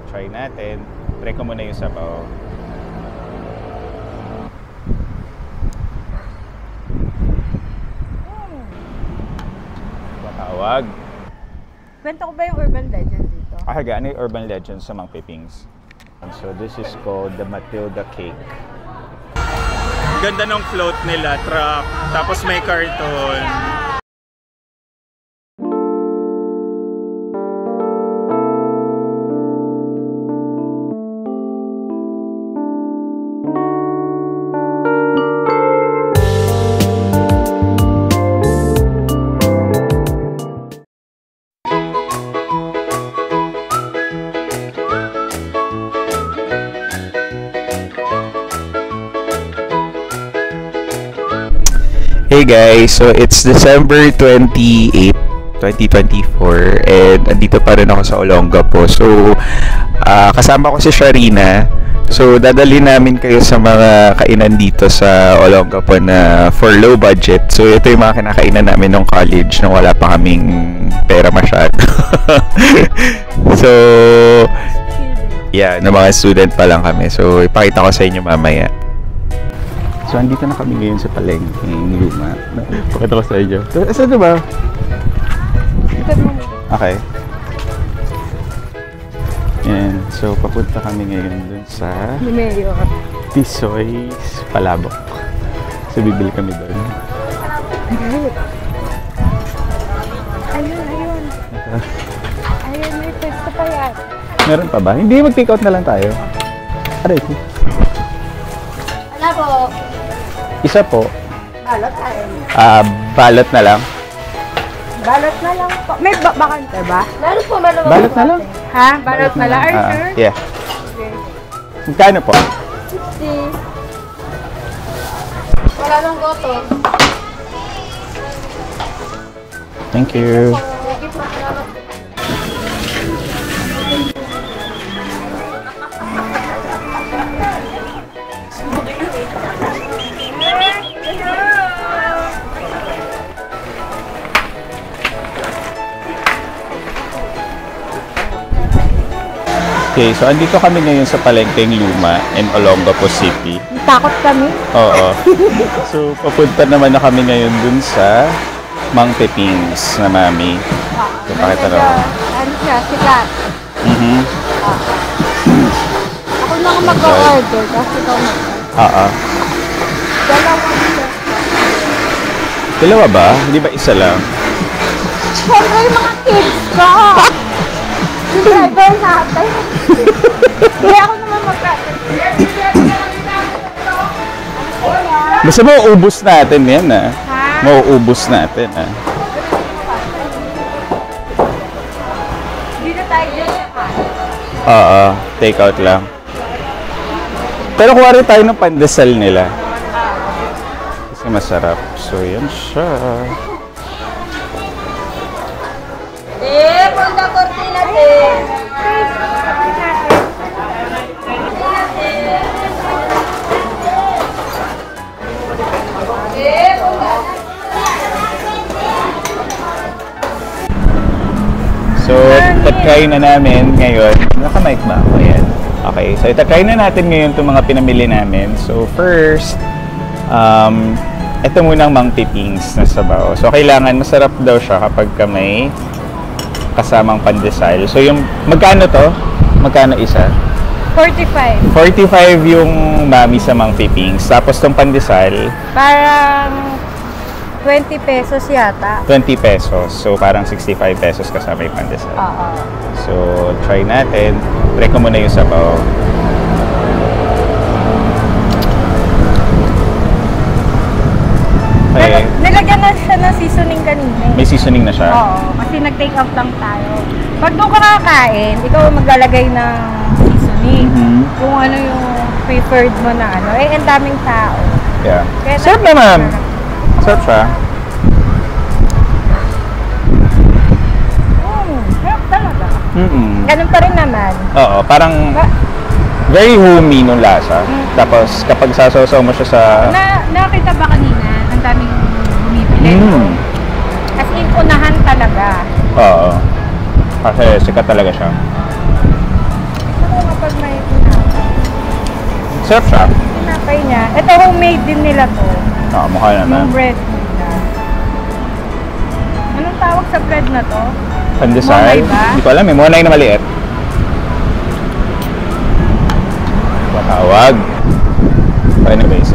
try natin. Try ko muna yung sabaw. Tawag. Kwento ko ba yung urban legend dito? Ano yung urban legend sa Mang Pipings? So this is called the Matilda Cake. Ganda ng float nila, truck, tapos may carton. Hey guys, so it's December 28, 2024 and andito pa rin ako sa Olongapo. So kasama ko si Sharina. So dadalhin namin kayo sa mga kainan dito sa Olongapo na for low budget. So ito yung mga kinakainan namin nung college nung wala pa kaming pera masyado. So yeah, na mga student pa lang kami. So ipakita ko sa inyo mamaya. So, andito na kami ngayon sa palengkeng luma. Pakita ko sa inyo. Saan ba? Okay. And so, papunta kami ngayon dun sa Tisoy's Palabok. So, bibili kami dun. Ayun. Ayun, may pwesto pa yan. Meron pa ba? Hindi, mag-take out na lang tayo. Aray ko. Wala po. Isa po. Balot tayo. Balot na lang. Balot na lang po. May bakante ba? Meron po, Balot na lang. Ha? Balot na lang? Are you sure? Yeah. Okay. Magkano po? 60. Wala nang goto. Thank you. Okay, so andito kami ngayon sa Palengkeng Luma in Olongapo City. Takot kami. Oo. So, papunta naman na kami ngayon dun sa Mang Pipings na mami. So, pakita na ako. Ano siya? Sikat. Ako na ako mag-order kasi ikaw Oo. Dalawa ba? Hindi ba isa lang? Siyempre yung mga kids ko. Yung driver natin. Hindi ako naman mag-order. Basta mauubos natin yan ah. Ha? Mauubos natin ah. Hindi na tayo dyan sa Oo, take out lang. Pero kuha rin tayo ng pandesal nila. Kasi masarap. So, yan siya. Punta kortina din. So, itatry na namin ngayon. Naka-mic ba ako? Ayan. Okay, so itatry na natin ngayon itong mga pinamili namin. So, first, ito munang Mang Pipings na sabaw. So, kailangan masarap daw siya kapag may kasamang pandesal. So, yung, magkano to? Magkano isa? 45. 45 yung mami sa Mang Pipings. Tapos itong pandesal, Parang 20 pesos yata. 20 pesos. So, parang 65 pesos kasama yung pandesal. Oo. So, try natin. Try ko muna yung sabaw. Okay. Nilagyan na siya ng seasoning kanina. May seasoning na siya? Oo, kasi nag-take out lang tayo. Pag doon ka kakain, ikaw ang maglalagay ng seasoning. Kung ano yung preferred mo na ano. Eh, ang daming tao. Yeah. Kaya Sarap naman. Sarap siya. Sarap talaga. Ganun pa rin naman. Oo, parang very homey nung lasa. Tapos kapag sasaw-saw mo siya sa... Nakita ba kanina? Ang daming bumibili. As in, unahan talaga. Oo. Kasi sikat talaga siya. Sarap siya. Tinapay niya. Ito, homemade din nila to. Oo, mukha naman. Yung bread nila. Anong tawag sa bread na to? Pandesal? Monay ba? Hindi ko alam eh. Monay na maliit. Patawag. So anyways,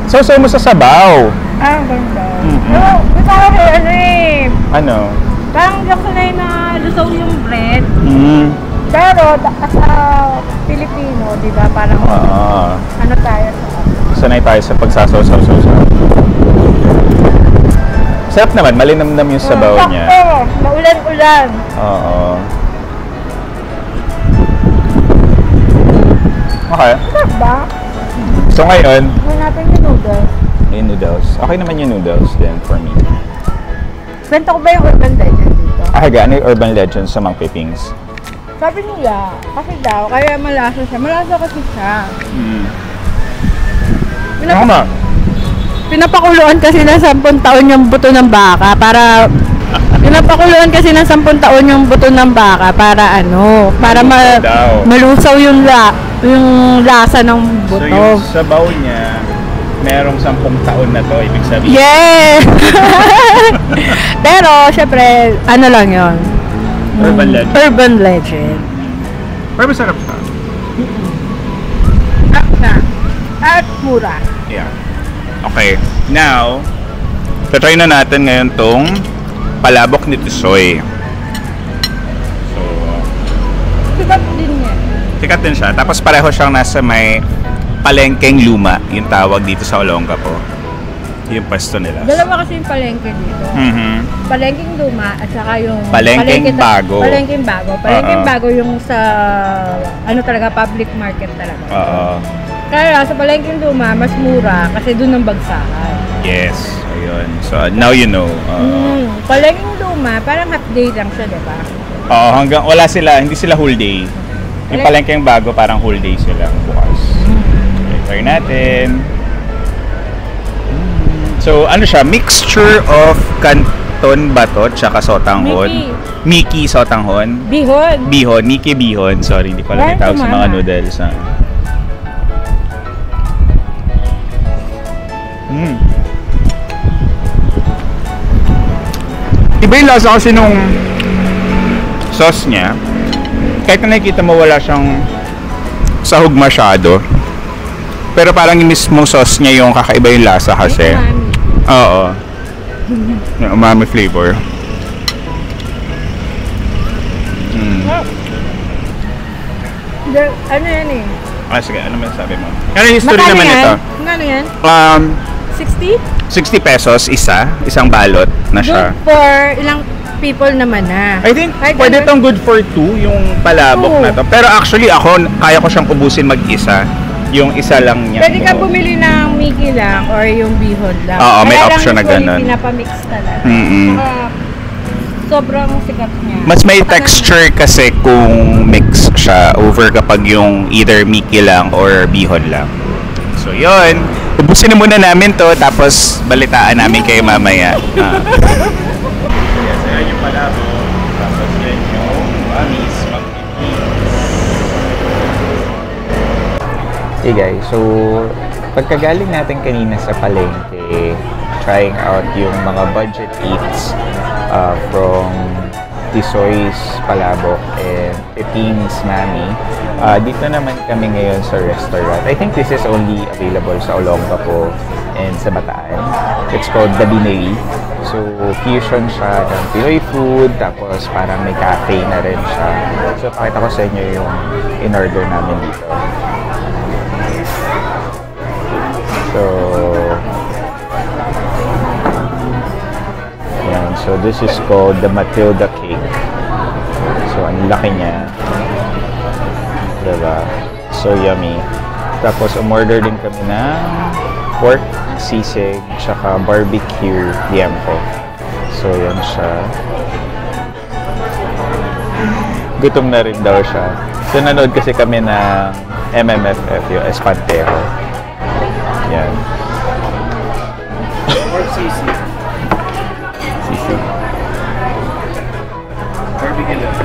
so mo sa sabaw. Ah, ganda. Mm-mm. Pero, parang ano eh. Ano? Parang hindi ako sanay na lusaw yung bread. Mm. Pero, sa Pilipino, di ba, parang ano tayo sa... Sanay tayo sa pagsasaw-saw-saw. Sarap naman, malinamnam yung sabaw niya. Sakto, maulan-ulan. Oo. Okay. Sarap ba? So ngayon, Ano natin yung noodles? yung noodles. Okay naman yung noodles din for me. Kwento ko ba yung urban legend dito? Ano yung urban legends sa Mang Pipings? Sabi nila, kasi daw, kaya malasa siya. Malasa kasi siya. Tama. Pinapakuluan kasi ng 10 taon yung buto ng baka para... Pinapakuluan kasi ng 10 taon yung buto ng baka para ano, para malusaw yung lasa ng buto. So yung sabaw niya, merong 10 taon na to, ibig sabihin. Yes! Pero, syempre, ano lang yun? Urban legend. Urban legend. Pero masarap siya. At mura. Yeah. Okay. Now, try na natin ngayon tong palabok ni Tisoy. So, Sikat din niya. sikat din siya. Tapos pareho siyang nasa may palengkeng luma, yung tawag dito sa Olongapo. Yung pwesto nila. Dalawa kasi yung palengke dito. Palengking luma at saka yung... Palengkeng bago. Palengking bago. Palengking bago yung sa... Ano talaga, public market talaga. Oo. Kaya sa palengking luma, mas mura kasi doon ang bagsakan. Yes. Ayun. So, now you know. Palengking luma, parang half day lang siya, di ba? Oo, hanggang wala sila, hindi sila whole day. Yung palengkeng bago, parang whole day sila bukas. Okay, try natin. So, ano siya? Mixture of Canton Bato tsaka Sotanghon. Miki Sotanghon. Bihon. Miki Bihon. Sorry, hindi ko alam yung tawag sa mga noodles. Iba yung lasa kasi nung sauce niya. Kahit na nakikita mo wala siyang sahog masyado. Pero parang yung mismong sauce niya yung kakaiba yung lasa kasi. Oo. Yung umami flavor. Ano yan eh? Sige, ano masasabi mo? Ano yung history naman ito? Ano yan? 60? 60 pesos isang balot na siya. Good for ilang people naman na. I think pwede itong good for 2 yung palabok na to. Pero actually ako, kaya ko siyang ubusin mag-isa. Yung isa lang niya. Pwede ka bumili ng Miki lang or yung Bihon lang. Oo, may option na ganun. Pinapamix talaga. Saka sobrang sikat niya. Mas may texture kasi kung mix siya over kapag yung either Miki lang or Bihon lang. So yun, ubusin na muna namin to tapos balitaan namin kayo mamaya. Yes, ayan yung palabok. Tapos yan yung amis. Hey guys, so pagkagaling natin kanina sa palengke, trying out yung mga budget eats from Tisoy's Palabok and Pipings Mami. Dito naman kami ngayon sa restaurant. I think this is only available sa Olongapo and sa Bataan. It's called The Bineri. So, fusion siya ng Pinoy food, tapos parang may cafe na rin siya. So, pakita ko sa inyo yung in-order namin dito. So, yan. So, this is called the Matilda cake. So, ang laki niya. Diba? So, yummy. Tapos, umorder din kami ng pork sisig, tsaka barbecue liempo. So, yan siya. Gutom na rin daw siya. So, nanood kasi kami ng MMFF, yung Espantejo. Yan. Pork sisig. Sisig. Barbecue lang.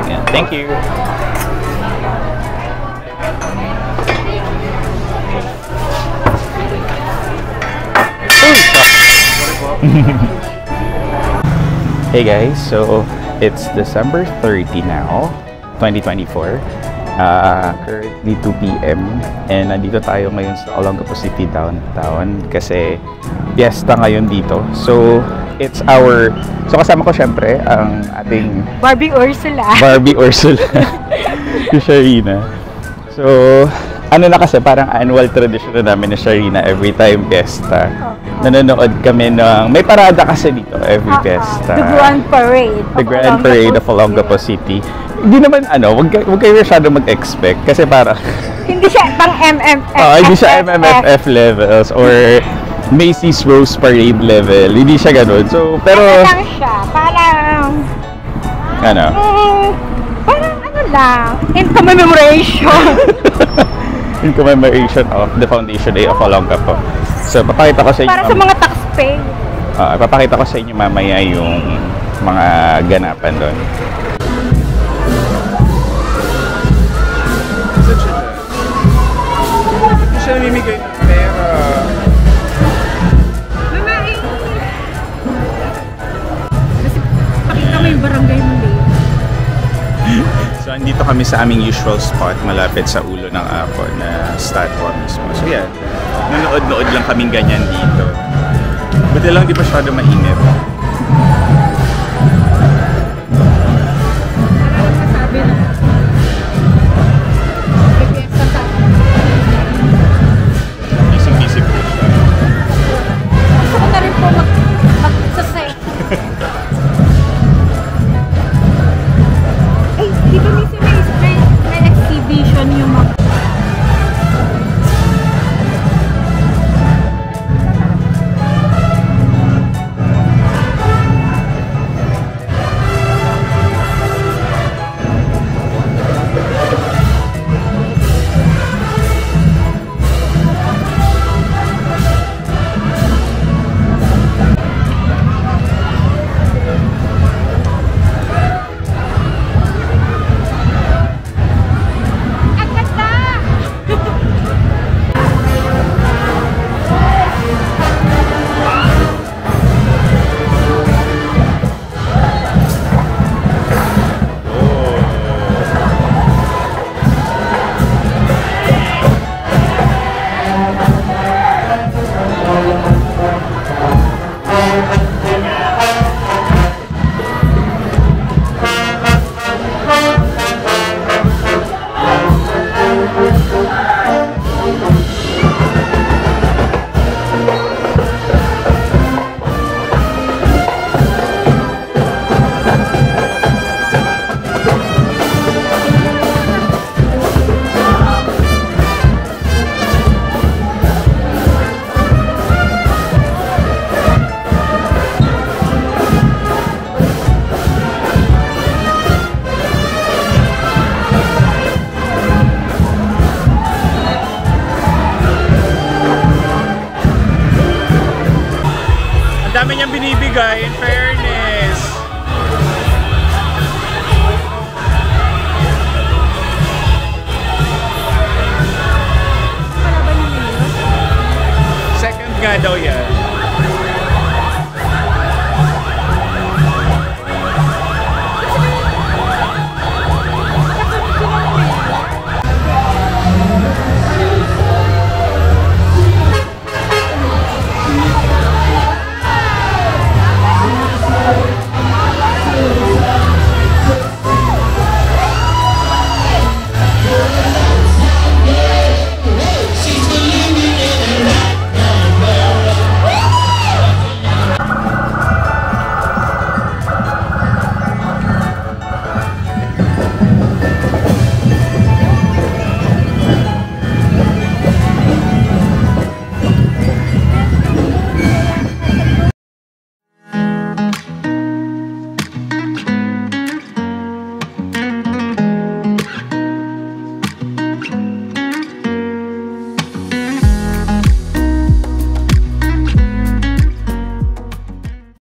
Yan. Thank you. Hey guys, so it's December 30 now, 2024. Currently 2 p.m. and nandito tayo ngayon sa Olongapo City downtown kasi fiesta ngayon dito. So kasama ko syempre ang ating Barbie Ursula. Si Sharina. So ano na kasi parang annual tradition na namin ni Sharina every time fiesta. Nanonood kami ng may parada kasi dito every fiesta. The Grand Parade. The Grand Parade of Olongapo City. Hindi naman wag kayo masyado mag-expect kasi parang Hindi siya pang MMFF. hindi siya MMFF levels or Macy's Rose Parade level. Hindi siya ganun. So, pero Ano lang siya? Parang ano? parang ano lang. In commemoration. In commemoration of the Foundation Day of Olongapo. So, papakita ko sa inyo. Para sa mga taxpayer. Papakita ko sa inyo mamaya yung mga ganapan doon. Hindi siya namimigay ng pera. Kasi pakita mo yung barangay mo din. So, andito kami sa aming usual spot malapit sa ulo ng Apo na statwa mismo. So, yan. Nanood-nood lang kaming ganyan dito. Buti lang di masyado mainit.